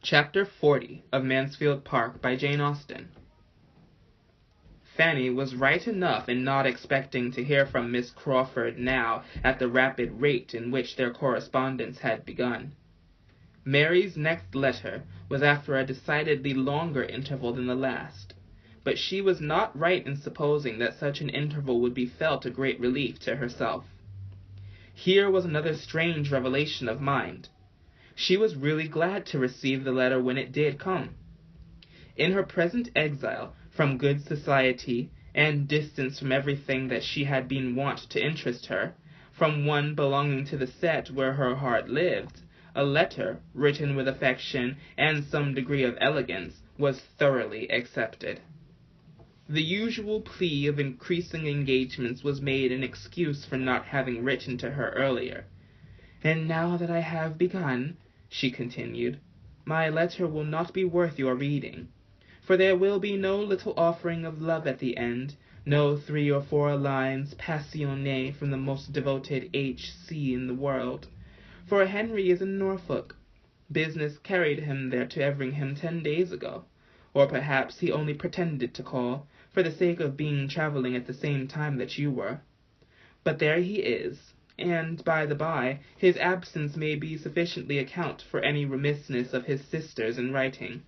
Chapter 40 of Mansfield Park by Jane Austen. Fanny was right enough in not expecting to hear from Miss Crawford now at the rapid rate in which their correspondence had begun. Mary's next letter was after a decidedly longer interval than the last, but she was not right in supposing that such an interval would be felt a great relief to herself. Here was another strange revelation of mind. She was really glad to receive the letter when it did come. In her present exile from good society and distance from everything that she had been wont to interest her, from one belonging to the set where her heart lived, a letter, written with affection and some degree of elegance, was thoroughly accepted. The usual plea of increasing engagements was made an excuse for not having written to her earlier. "And now that I have begun," she continued, "my letter will not be worth your reading, for there will be no little offering of love at the end, no 3 or 4 lines passionné from the most devoted H.C. in the world, for Henry is in Norfolk. Business carried him there to Everingham 10 days ago, or perhaps he only pretended to call, for the sake of being travelling at the same time that you were. But there he is, and, by the by, his absence may be sufficiently account for any remissness of his sisters in writing,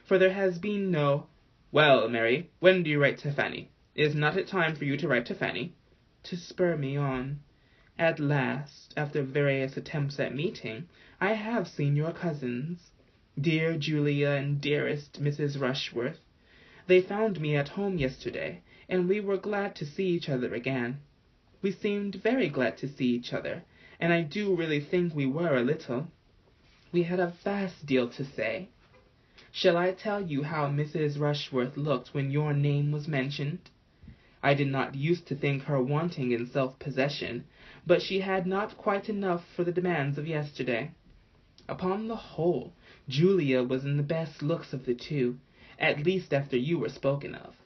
for there has been no— Well, Mary, when do you write to Fanny? Is not it time for you to write to Fanny?" To spur me on. "At last, after various attempts at meeting, I have seen your cousins, dear Julia and dearest Mrs. Rushworth. They found me at home yesterday, and we were glad to see each other again. We seemed very glad to see each other, and I do really think we were a little. We had a vast deal to say. Shall I tell you how Mrs. Rushworth looked when your name was mentioned? I did not used to think her wanting in self-possession, but she had not quite enough for the demands of yesterday. Upon the whole, Julia was in the best looks of the two, at least after you were spoken of.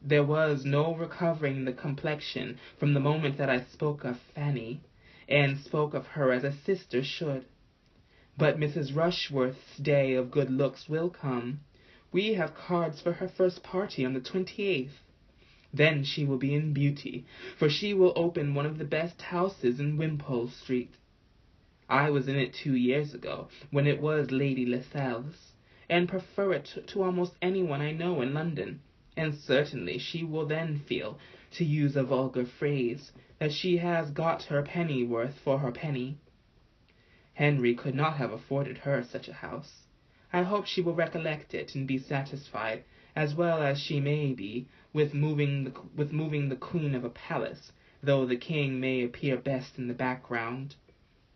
There was no recovering the complexion from the moment that I spoke of Fanny, and spoke of her as a sister should. But Mrs. Rushworth's day of good looks will come. We have cards for her first party on the 28th. Then she will be in beauty, for she will open one of the best houses in Wimpole Street. I was in it 2 years ago, when it was Lady Lascelles, and prefer it to almost anyone I know in London, and certainly she will then feel, to use a vulgar phrase, that she has got her pennyworth for her penny. Henry could not have afforded her such a house. I hope she will recollect it and be satisfied, as well as she may be, with moving the queen of a palace, though the king may appear best in the background.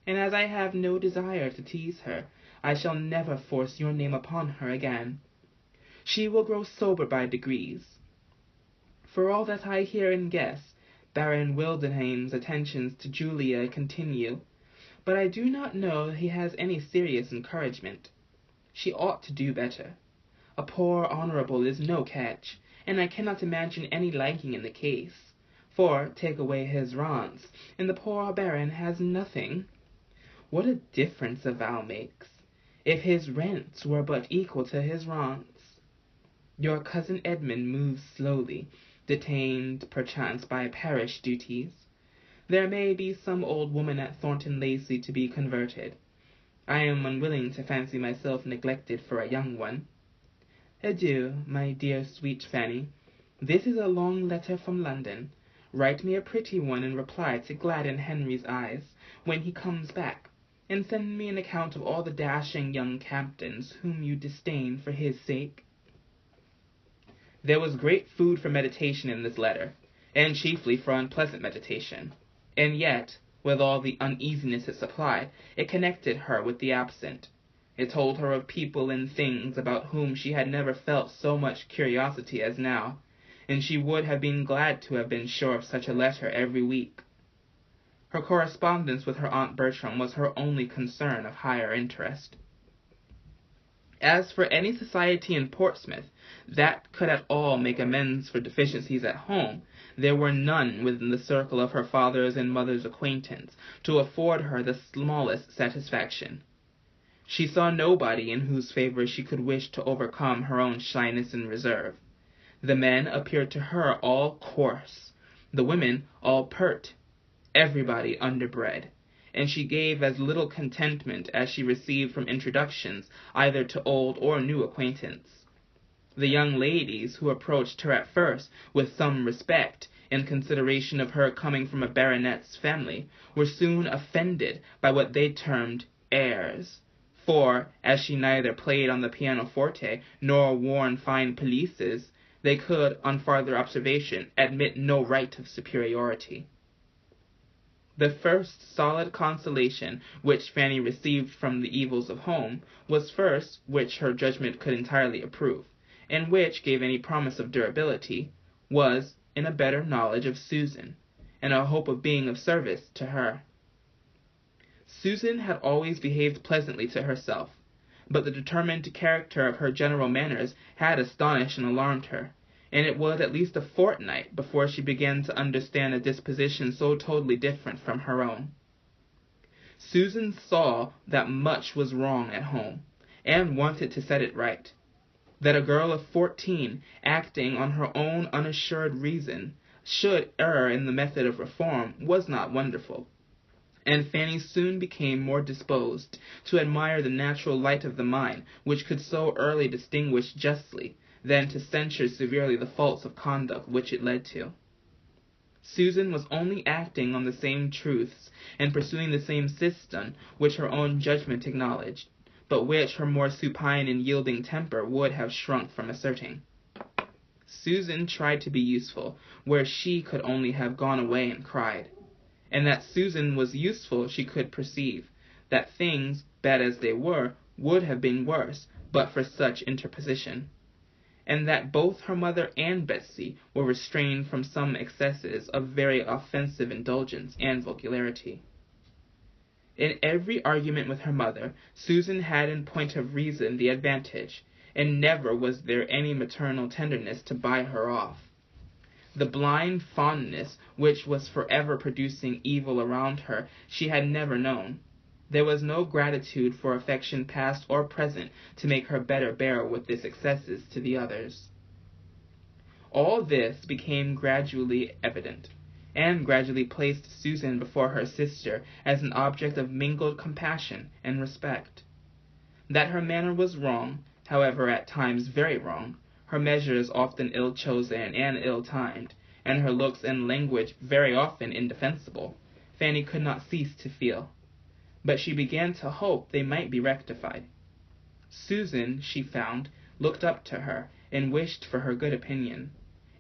And as I have no desire to tease her, I shall never force your name upon her again. She will grow sober by degrees. For all that I hear and guess, Baron Wildenham's attentions to Julia continue, but I do not know that he has any serious encouragement. She ought to do better. A poor honourable is no catch, and I cannot imagine any liking in the case, for take away his rents, and the poor Baron has nothing. What a difference a vow makes, if his rents were but equal to his rents. Your cousin Edmund moves slowly, detained perchance by parish duties. There may be some old woman at Thornton Lacey to be converted. I am unwilling to fancy myself neglected for a young one. Adieu, my dear sweet Fanny. This is a long letter from London. Write me a pretty one in reply to gladden Henry's eyes when he comes back, and send me an account of all the dashing young captains whom you disdain for his sake." There was great food for meditation in this letter, and chiefly for unpleasant meditation, and yet, with all the uneasiness it supplied, it connected her with the absent. It told her of people and things about whom she had never felt so much curiosity as now, and she would have been glad to have been sure of such a letter every week. Her correspondence with her Aunt Bertram was her only concern of higher interest. As for any society in Portsmouth that could at all make amends for deficiencies at home, there were none within the circle of her father's and mother's acquaintance to afford her the smallest satisfaction. She saw nobody in whose favor she could wish to overcome her own shyness and reserve. The men appeared to her all coarse, the women all pert, everybody underbred, and she gave as little contentment as she received from introductions either to old or new acquaintance. The young ladies who approached her at first with some respect, in consideration of her coming from a baronet's family, were soon offended by what they termed airs, for, as she neither played on the pianoforte nor wore fine pelisses, they could, on farther observation, admit no right of superiority. The first solid consolation which Fanny received from the evils of home was first, which her judgment could entirely approve, and which gave any promise of durability, was in a better knowledge of Susan, and a hope of being of service to her. Susan had always behaved pleasantly to herself, but the determined character of her general manners had astonished and alarmed her, and it was at least a fortnight before she began to understand a disposition so totally different from her own. Susan saw that much was wrong at home, and wanted to set it right. That a girl of 14, acting on her own unassured reason, should err in the method of reform was not wonderful, and Fanny soon became more disposed to admire the natural light of the mind which could so early distinguish justly, than to censure severely the faults of conduct which it led to. Susan was only acting on the same truths and pursuing the same system which her own judgment acknowledged, but which her more supine and yielding temper would have shrunk from asserting. Susan tried to be useful where she could only have gone away and cried, and that Susan was useful she could perceive, that things, bad as they were, would have been worse but for such interposition, and that both her mother and Betsy were restrained from some excesses of very offensive indulgence and vulgarity. In every argument with her mother, Susan had in point of reason the advantage, and never was there any maternal tenderness to buy her off. The blind fondness which was forever producing evil around her she had never known. There was no gratitude for affection past or present to make her better bear with its excesses to the others. All this became gradually evident, and gradually placed Susan before her sister as an object of mingled compassion and respect. That her manner was wrong, however at times very wrong, her measures often ill-chosen and ill-timed, and her looks and language very often indefensible, Fanny could not cease to feel. But she began to hope they might be rectified. Susan, she found, looked up to her, and wished for her good opinion,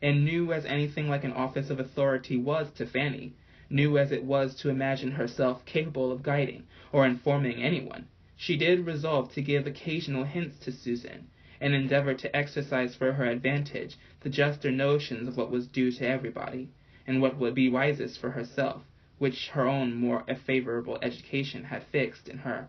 and knew as anything like an office of authority was to Fanny, knew as it was to imagine herself capable of guiding or informing anyone. She did resolve to give occasional hints to Susan, and endeavor to exercise for her advantage the juster notions of what was due to everybody, and what would be wisest for herself, which her own more favorable education had fixed in her.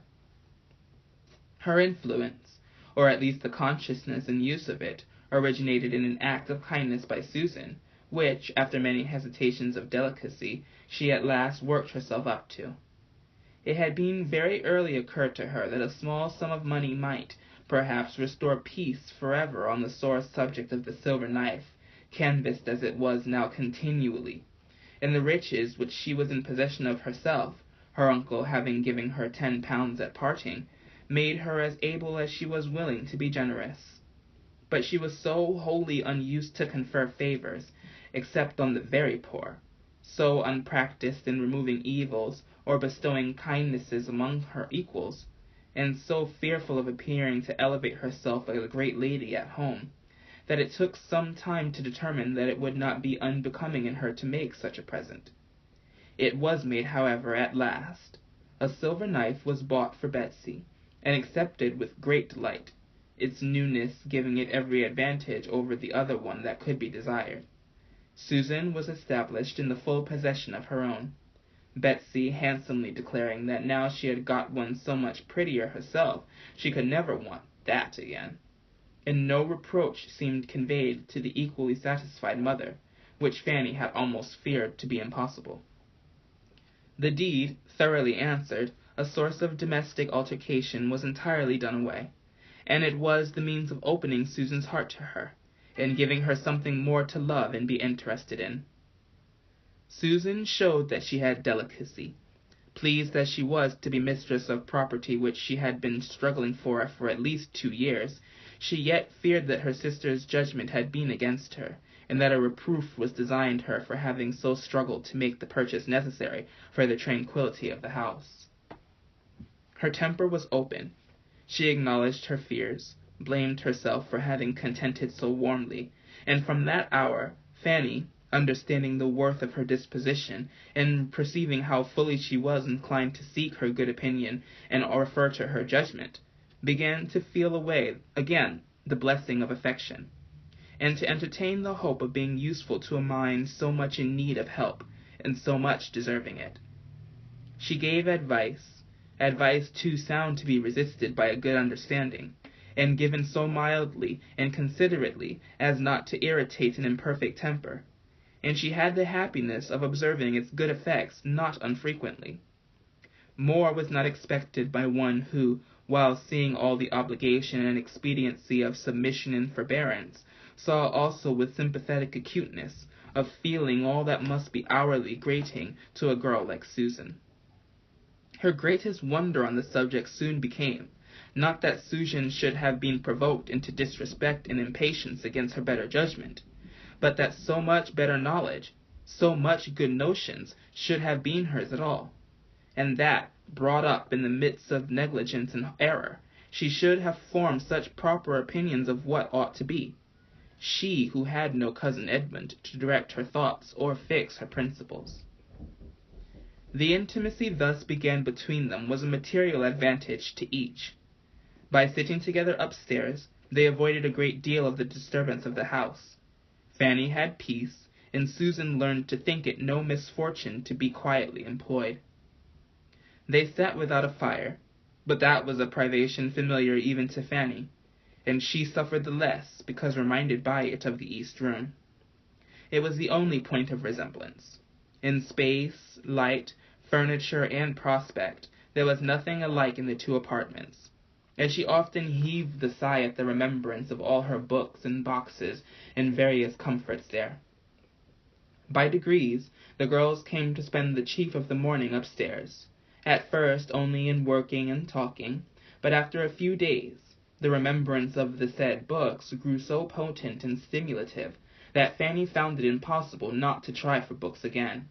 Her influence, or at least the consciousness and use of it, originated in an act of kindness by Susan, which, after many hesitations of delicacy, she at last worked herself up to. It had been very early occurred to her that a small sum of money might, perhaps, restore peace forever on the sore subject of the silver knife, canvassed as it was now continually, and the riches which she was in possession of herself, her uncle having given her £10 at parting, made her as able as she was willing to be generous. But she was so wholly unused to confer favors, except on the very poor, so unpractised in removing evils or bestowing kindnesses among her equals, and so fearful of appearing to elevate herself as a great lady at home, that it took some time to determine that it would not be unbecoming in her to make such a present. It was made, however, at last. A silver knife was bought for Betsy, and accepted with great delight, its newness giving it every advantage over the other one that could be desired. Susan was established in the full possession of her own, Betsy handsomely declaring that now she had got one so much prettier herself, she could never want that again. And no reproach seemed conveyed to the equally satisfied mother, which Fanny had almost feared to be impossible. The deed, thoroughly answered, a source of domestic altercation was entirely done away, and it was the means of opening Susan's heart to her, and giving her something more to love and be interested in. Susan showed that she had delicacy. Pleased as she was to be mistress of property which she had been struggling for at least 2 years, she yet feared that her sister's judgment had been against her, and that a reproof was designed her for having so struggled to make the purchase necessary for the tranquillity of the house. Her temper was open. She acknowledged her fears, blamed herself for having contented so warmly, and from that hour Fanny, understanding the worth of her disposition, and perceiving how fully she was inclined to seek her good opinion and refer to her judgment, began to feel again the blessing of affection, and to entertain the hope of being useful to a mind so much in need of help, and so much deserving it. She gave advice too sound to be resisted by a good understanding, and given so mildly and considerately as not to irritate an imperfect temper, and she had the happiness of observing its good effects not unfrequently. More was not expected by one who, while seeing all the obligation and expediency of submission and forbearance, saw also with sympathetic acuteness of feeling all that must be hourly grating to a girl like Susan. Her greatest wonder on the subject soon became, not that Susan should have been provoked into disrespect and impatience against her better judgment, but that so much better knowledge, so much good notions, should have been hers at all, and that, brought up in the midst of negligence and error, she should have formed such proper opinions of what ought to be, she who had no cousin Edmund to direct her thoughts or fix her principles. The intimacy thus began between them was a material advantage to each. By sitting together upstairs, they avoided a great deal of the disturbance of the house. Fanny had peace, and Susan learned to think it no misfortune to be quietly employed. They sat without a fire, but that was a privation familiar even to Fanny, and she suffered the less because reminded by it of the east room. It was the only point of resemblance. In space, light, furniture, and prospect, there was nothing alike in the two apartments, and she often heaved the sigh at the remembrance of all her books and boxes and various comforts there. By degrees, the girls came to spend the chief of the morning upstairs, at first only in working and talking, but after a few days, the remembrance of the said books grew so potent and stimulative that Fanny found it impossible not to try for books again.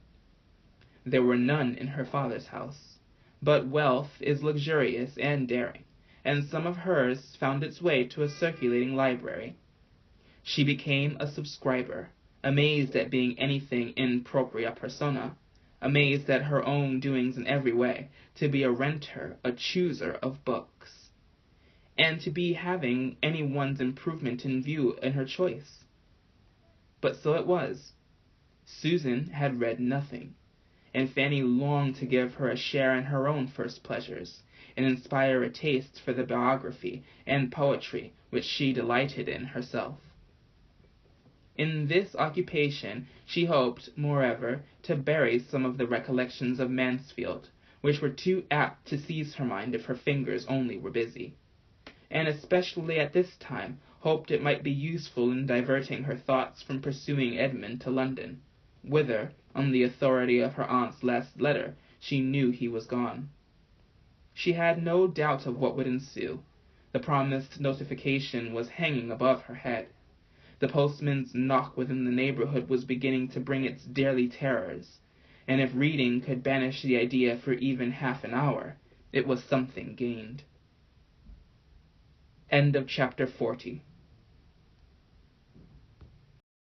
There were none in her father's house, but wealth is luxurious and daring, and some of hers found its way to a circulating library. She became a subscriber, amazed at being anything in propria persona, amazed at her own doings in every way, to be a renter, a chooser of books, and to be having any one's improvement in view in her choice. But so it was. Susan had read nothing, and Fanny longed to give her a share in her own first pleasures, and inspire a taste for the biography and poetry which she delighted in herself. In this occupation she hoped, moreover, to bury some of the recollections of Mansfield, which were too apt to seize her mind if her fingers only were busy, and especially at this time hoped it might be useful in diverting her thoughts from pursuing Edmund to London, whither, on the authority of her aunt's last letter, she knew he was gone. She had no doubt of what would ensue. The promised notification was hanging above her head. The postman's knock within the neighborhood was beginning to bring its daily terrors, and if reading could banish the idea for even half an hour, it was something gained. End of chapter 40.